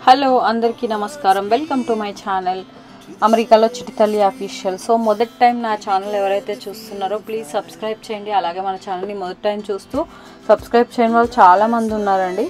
Hello అందరికీ నమస్కారం. Welcome to my channel అమెరికాలో చిట్టి తల్లి అఫీషియల్. సో మొదటి టైం నా ఛానల్ ఎవరైతే చూస్తున్నారో ప్లీజ్ సబ్స్క్రైబ్ చేయండి. అలాగే మన ఛానల్ని మొదటి టైం చూస్తూ సబ్స్క్రైబ్ చేయని వాళ్ళు చాలామంది ఉన్నారండి.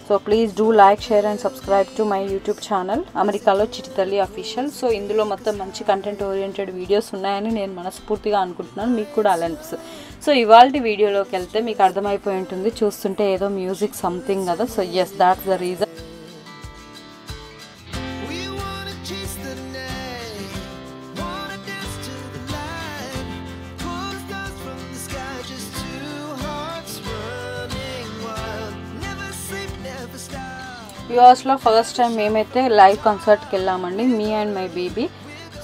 So please do like, share and subscribe to my YouTube channel అమెరికాలో చిట్టి తల్లి అఫీషియల్. సో ఇందులో మొత్తం మంచి కంటెంట్ ఓరియంటెడ్ వీడియోస్ ఉన్నాయని నేను మనస్ఫూర్తిగా అనుకుంటున్నాను. మీకు కూడా అలా అనిపిస్తుంది. సో ఇవాళ వీడియోలోకి వెళ్తే మీకు అర్థమైపోయి ఉంటుంది, చూస్తుంటే ఏదో మ్యూజిక్ సంథింగ్ కదా. So yes, that's the reason. యూఎస్లో ఫస్ట్ టైం మేమైతే లైవ్ కన్సర్ట్కి వెళ్ళామండి, me and my baby.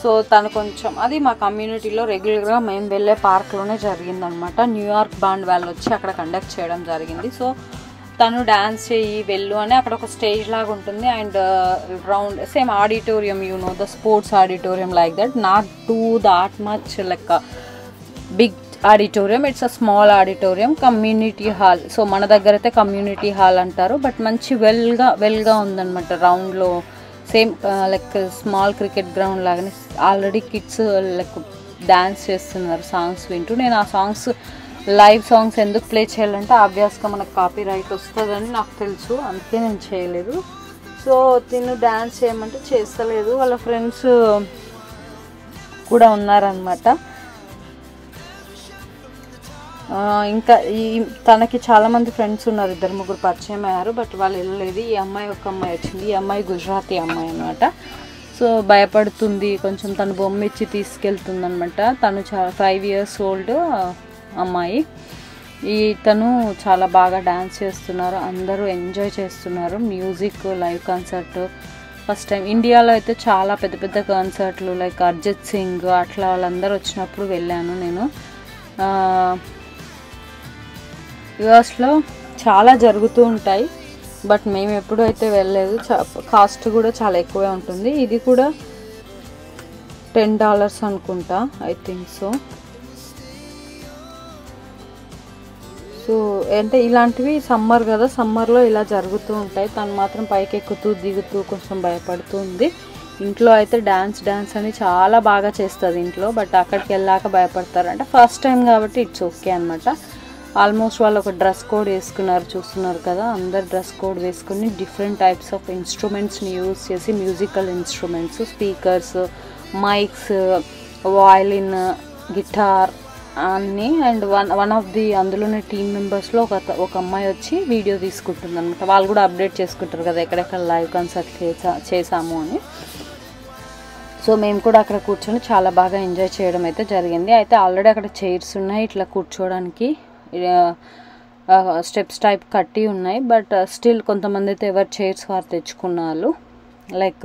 So తను కొంచెం అది మా కమ్యూనిటీలో రెగ్యులర్గా మేము వెళ్ళే పార్క్లోనే జరిగిందనమాట. న్యూయార్క్ బాండ్ వాళ్ళు వచ్చి అక్కడ కండక్ట్ చేయడం జరిగింది. సో తను డ్యాన్స్ చేయి వెళ్ళు అని అక్కడ ఒక స్టేజ్ లాగా ఉంటుంది and round same auditorium, you know the sports auditorium like that, not too that much like big auditorium, it's a small auditorium, community hall. So మన దగ్గర అయితే కమ్యూనిటీ హాల్ అంటారు, బట్ మంచి వెల్గా ఉందన్నమాట. రౌండ్లో same like small cricket ground లాగానే already kids like dance చేస్తున్నారు songs వింటూ. నేను ఆ సాంగ్స్ లైవ్ సాంగ్స్ ఎందుకు ప్లే చేయాలంటే ఆబ్వియస్గా మనకు కాపీ రైట్ వస్తుందని నాకు తెలుసు, అందుకే నేను చేయలేదు. సో తిను డ్యాన్స్ చేయమంటే చేస్తలేదు, వాళ్ళ ఫ్రెండ్స్ కూడా ఉన్నారనమాట. ఇంకా తనకి చాలామంది ఫ్రెండ్స్ ఉన్నారు, 2-3 పరిచయం అయ్యారు, బట్ వాళ్ళు వెళ్ళలేదు. ఈ అమ్మాయి ఒక అమ్మాయి వచ్చింది, ఈ అమ్మాయి గుజరాతీ అమ్మాయి అనమాట. సో భయపడుతుంది కొంచెం, తను బొమ్మ ఇచ్చి తీసుకెళ్తుంది అనమాట. తను 5 years old అమ్మాయి. తను చాలా బాగా డ్యాన్స్ చేస్తున్నారు, అందరూ ఎంజాయ్ చేస్తున్నారు. Music live concert first time ఇండియాలో అయితే చాలా పెద్ద పెద్ద కాన్సర్ట్లు లైక్ అర్జిత్ సింగ్ అట్లా వాళ్ళందరూ వచ్చినప్పుడు వెళ్ళాను నేను. యూఎస్లో చాలా జరుగుతూ ఉంటాయి, బట్ మేము ఎప్పుడు అయితే వెళ్ళలేదు. కాస్ట్ కూడా చాలా ఎక్కువే ఉంటుంది. ఇది కూడా $10 అనుకుంటా, ఐ థింక్ సో. సో అంటే ఇలాంటివి సమ్మర్ కదా, సమ్మర్లో ఇలా జరుగుతూ ఉంటాయి. తను మాత్రం పైకి ఎక్కుతూ దిగుతూ కొంచెం భయపడుతూ ఉంది. ఇంట్లో అయితే డ్యాన్స్ అని చాలా బాగా చేస్తుంది ఇంట్లో, బట్ అక్కడికి వెళ్ళాక భయపడతారు. అంటే ఫస్ట్ టైం కాబట్టి ఇట్స్ ఓకే అనమాట. ఆల్మోస్ట్ వాళ్ళు ఒక డ్రెస్ కోడ్ వేసుకున్నారు, చూస్తున్నారు కదా, అందరు డ్రెస్ కోడ్ వేసుకుని డిఫరెంట్ టైప్స్ ఆఫ్ ఇన్స్ట్రుమెంట్స్ని యూజ్ చేసి, musical instruments, speakers, mics, violin, guitar అన్నీ. అండ్ వన్ ఆఫ్ ది అందులోనే టీమ్ మెంబర్స్లో ఒక అమ్మాయి వచ్చి వీడియో తీసుకుంటుంది అనమాట. వాళ్ళు కూడా అప్డేట్ చేసుకుంటారు కదా ఎక్కడెక్కడ లైవ్ కన్సర్ట్ చేసాము అని. సో మేము కూడా అక్కడ కూర్చొని చాలా బాగా ఎంజాయ్ చేయడం అయితే జరిగింది. అయితే ఆల్రెడీ అక్కడ చైర్స్ ఉన్నాయి ఇట్లా కూర్చోవడానికి, స్టెప్స్ టైప్ కట్టి ఉన్నాయి, బట్ స్టిల్ కొంతమంది అయితే ఎవరు చైర్స్ వారు తెచ్చుకున్నారు. లైక్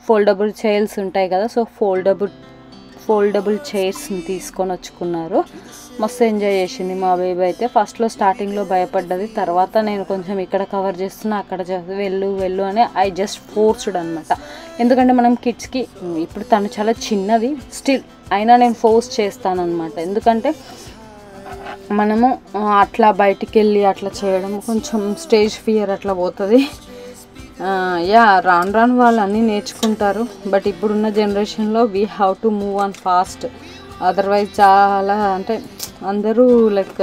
ఫోల్డబుల్ చైర్స్ ఉంటాయి కదా, సో ఫోల్డబుల్ చైర్స్ని తీసుకొని వచ్చుకున్నారు. మస్తు ఎంజాయ్ చేసింది మా బేబీ అయితే. ఫస్ట్లో స్టార్టింగ్లో భయపడ్డది, తర్వాత నేను కొంచెం ఇక్కడ కవర్ చేస్తున్నా అక్కడ వెళ్ళు అని ఐ జస్ట్ ఫోర్స్డ్ అనమాట. ఎందుకంటే మనం కిడ్స్కి ఇప్పుడు తను చాలా చిన్నది స్టిల్ అయినా నేను ఫోర్స్ చేస్తానన్నమాట. ఎందుకంటే మనము అట్లా బయటికి వెళ్ళి అట్లా చేయడం కొంచెం స్టేజ్ ఫియర్ అట్లా పోతుంది. రాను వాళ్ళు అన్నీ నేర్చుకుంటారు, బట్ ఇప్పుడున్న జనరేషన్లో we have to move on fast. Otherwise చాలా అంటే అందరూ like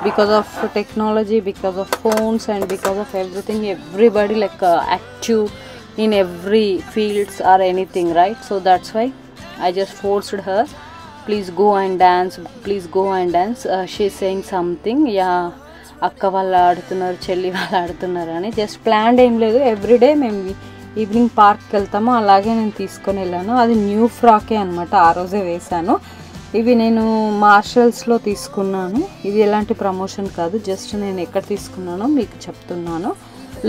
because of technology, because of phones and because of everything, everybody like active in every fields or anything, right? So that's why I just forced her, please go and dance. She saying something, అక్క వాళ్ళు ఆడుతున్నారు, చెల్లి వాళ్ళు ఆడుతున్నారు అని. Just plan ఏం లేదు, everyday మేము ఈవినింగ్ పార్క్కి వెళ్తాము, అలాగే నేను తీసుకొని వెళ్ళాను. అది న్యూ ఫ్రాకే అనమాట, ఆ రోజే వేశాను. ఇవి నేను మార్షల్స్లో తీసుకున్నాను. ఇది ఎలాంటి ప్రమోషన్ కాదు, జస్ట్ నేను ఎక్కడ తీసుకున్నానో మీకు చెప్తున్నాను.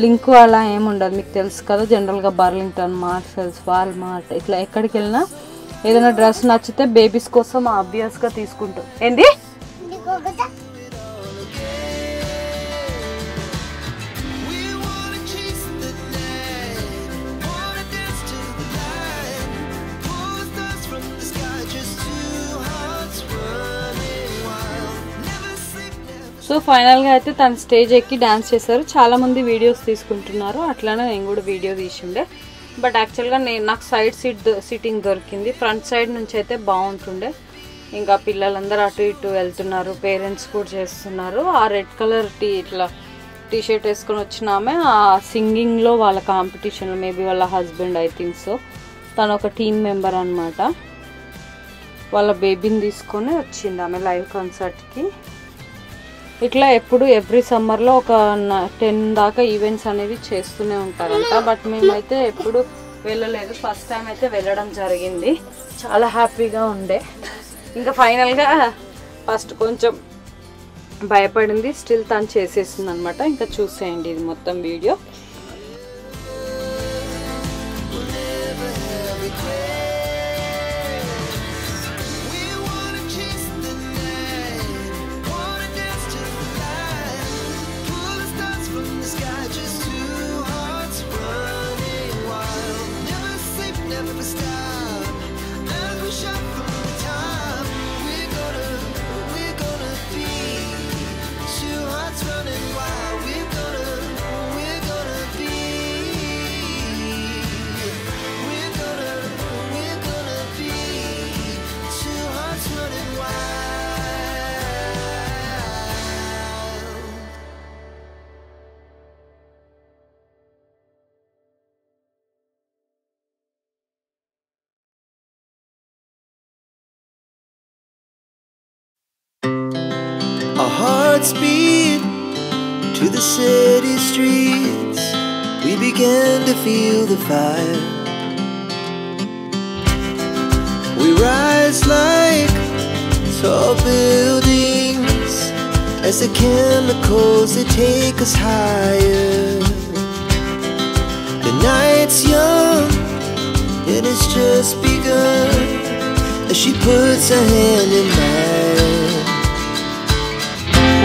లింకు అలా ఏముండదు, మీకు తెలుసు కదా, జనరల్గా బర్లింగ్టన్, మార్షల్స్, వాల్మార్ట్ ఇట్లా ఎక్కడికి వెళ్ళినా ఏదైనా డ్రెస్ నచ్చితే బేబీస్ కోసం ఆబ్వియస్గా తీసుకుంటాం. ఏంది సో ఫైనల్గా అయితే తను స్టేజ్ ఎక్కి డ్యాన్స్ చేశారు. చాలామంది వీడియోస్ తీసుకుంటున్నారు, అట్లానే నేను కూడా వీడియో తీసిండే. బట్ యాక్చువల్గా నాకు సైడ్ సిట్టింగ్ దొరికింది. ఫ్రంట్ సైడ్ నుంచి అయితే బాగుంటుండే. ఇంకా పిల్లలందరూ అటు ఇటు వెళ్తున్నారు, పేరెంట్స్ కూడా చేస్తున్నారు. ఆ రెడ్ కలర్ టీ షర్ట్ వేసుకొని వచ్చిన ఆమె ఆ సింగింగ్లో వాళ్ళ కాంపిటీషన్లో మేబీ వాళ్ళ హస్బెండ్ ఐ థింక్ సో, తను ఒక టీమ్ మెంబర్ అనమాట. వాళ్ళ బేబీని తీసుకొని వచ్చింది ఆమె లైవ్ కాన్సర్ట్కి. ఇట్లా ఎప్పుడు ఎవ్రీ సమ్మర్లో ఒక 10 దాకా ఈవెంట్స్ అనేవి చేస్తూనే ఉంటారంట. బట్ మేమైతే ఎప్పుడు వెళ్ళలేదు, ఫస్ట్ టైం అయితే వెళ్ళడం జరిగింది. చాలా హ్యాపీగా ఉండే. ఇంకా ఫైనల్గా ఫస్ట్ కొంచెం భయపడింది, స్టిల్ తను చేసేసింది అనమాట. ఇంకా చూసేయండి ఇది మొత్తం video. Our hearts beat to the city streets. We began to feel the fire. We rise like tall buildings as the chemicals they take us higher. The night's young and it's just begun as she puts her hand in mine.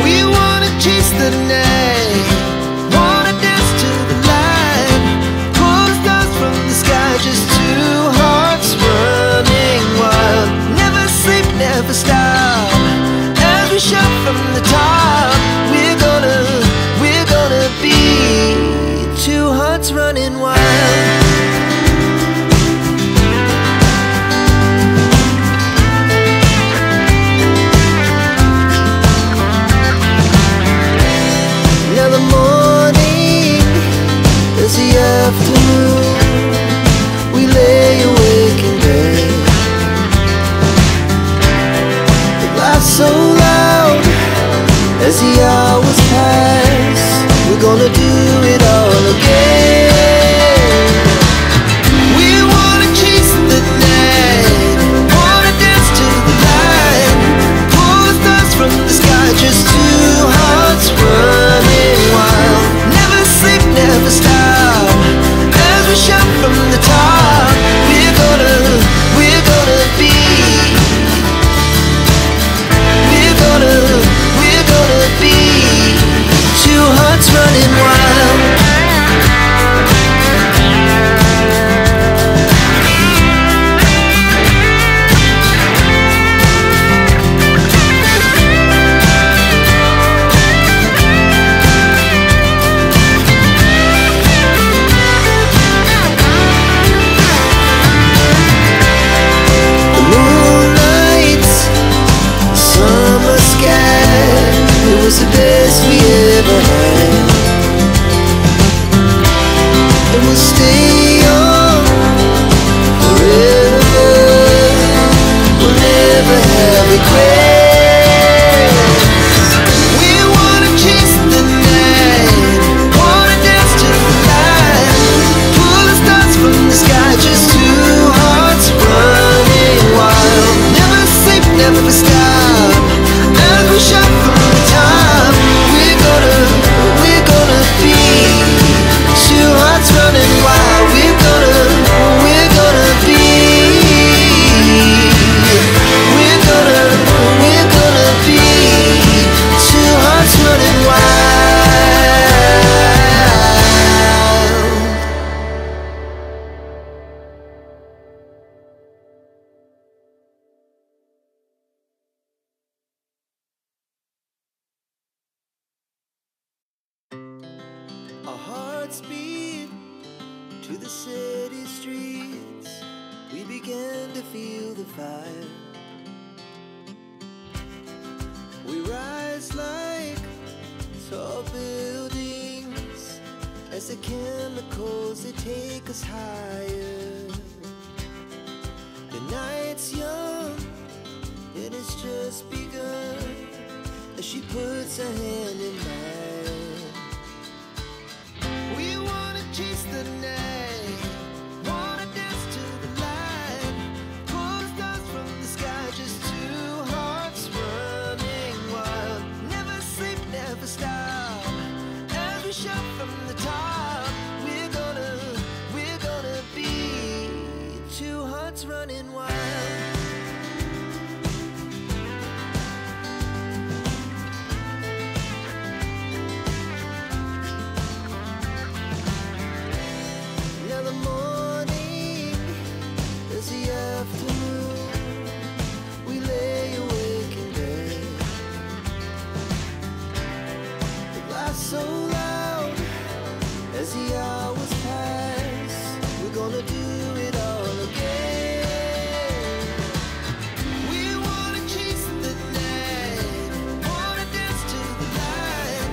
We wanna chase the night, wanna dance to the light, pull the stars from the sky, just two hearts running wild. Never sleep, never stop, as we shout from the top. We're gonna be two hearts running wild. Afternoon, we lay awake in bed. The laughs so loud as the hours pass. We're gonna do it all again. We wanna chase the night, wanna dance to the light, pull the stars from the sky, just two hearts running wild. Never sleep, never stop, to the city streets, we began to feel the fire. We rise like tall buildings as the chemicals, they take us higher. The night's young and it's just begun as she puts her hand in mine. We wanna chase the night, wanna dance to the light, pull stars from the sky, just two hearts running wild. Never sleep, never stop, as we shout from the top. We're gonna be two hearts running wild. Now the morning is the afternoon, we lay awake in bed. The glass so loud as the hours pass, we're gonna do it all again. We wanna chase the night, wanna dance to the light,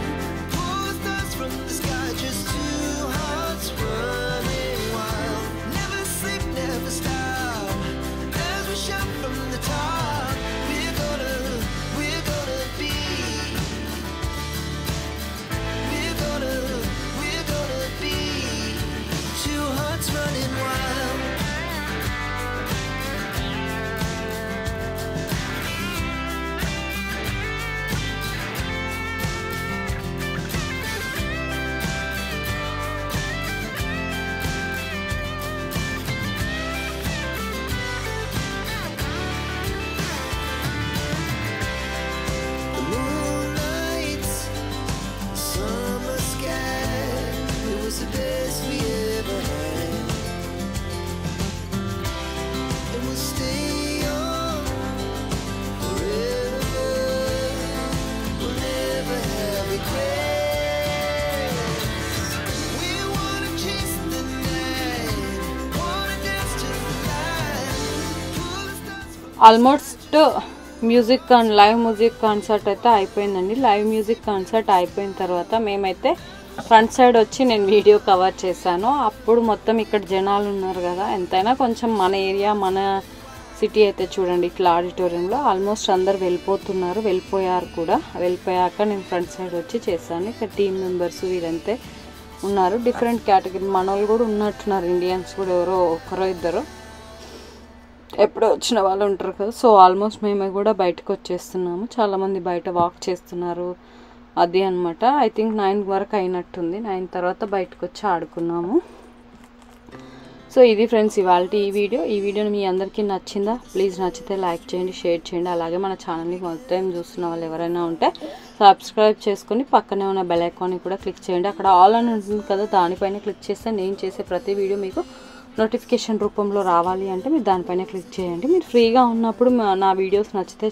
pull stars from the sky, just two hearts running wild. Never sleep, never stop, as we shout from the top. We're gonna be, we're gonna be two hearts running wild. The moonlight, summer sky, it was the best we ever had. And we'll stay on forever, we'll never have regrets. We wanna chase the night, wanna dance to the light, pull the stars from almost music live music concert అయితే అయిపోయిందండి. Live music concert అయిపోయిన తర్వాత మేమైతే front side వచ్చి నేను video cover చేశాను. అప్పుడు మొత్తం ఇక్కడ జనాలు ఉన్నారు కదా, ఎంతైనా కొంచెం మన ఏరియా మన సిటీ అయితే చూడండి. ఇట్లా ఆడిటోరియంలో ఆల్మోస్ట్ అందరు వెళ్ళిపోయారు కూడా. వెళ్ళిపోయాక నేను ఫ్రంట్ సైడ్ వచ్చి చేశాను. ఇక్కడ టీమ్ మెంబర్స్ వీరంతే ఉన్నారు, డిఫరెంట్ కేటగిరీ మన వాళ్ళు కూడా ఉన్నట్టున్నారు. ఇండియన్స్ కూడా ఎవరో ఒకరో ఇద్దరు ఎప్పుడో వచ్చిన వాళ్ళు ఉంటారు కదా. సో ఆల్మోస్ట్ మేము కూడా బయటకు వచ్చేస్తున్నాము. చాలామంది బయట వాక్ చేస్తున్నారు అది అనమాట. ఐ థింక్ 9 వరకు అయినట్టుంది. 9 తర్వాత బయటకు వచ్చి ఆడుకున్నాము. సో ఇది ఫ్రెండ్స్ ఇవాళ ఈ వీడియోని మీ అందరికీ నచ్చిందా? ప్లీజ్ నచ్చితే లైక్ చేయండి, షేర్ చేయండి. అలాగే మన ఛానల్ని ఫస్ట్ టైం చూస్తున్న వాళ్ళు ఎవరైనా ఉంటే సబ్స్క్రైబ్ చేసుకొని పక్కనే ఉన్న బెల్ ఐకాన్ని కూడా క్లిక్ చేయండి. అక్కడ ఆల్ అని ఉంటుంది కదా, దానిపైన క్లిక్ చేస్తే నేను చేసే ప్రతి వీడియో మీకు నోటిఫికేషన్ రూపంలో రావాలి అంటే మీరు దానిపైన క్లిక్ చేయండి. మీరు ఫ్రీగా ఉన్నప్పుడు నా వీడియోస్ నచ్చితే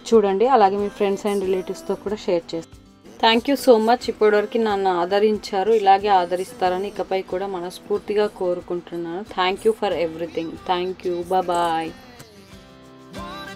చూడండి. అలాగే మీ ఫ్రెండ్స్ అండ్ రిలేటివ్స్తో కూడా షేర్ చేస్తారు. Thank you so much. ఇప్పటివరకు నన్ను ఆదరించారు, ఇలాగే ఆదరిస్తారని ఇకపై కూడా మనస్ఫూర్తిగా కోరుకుంటున్నాను. Thank you for everything. Thank you. Bye.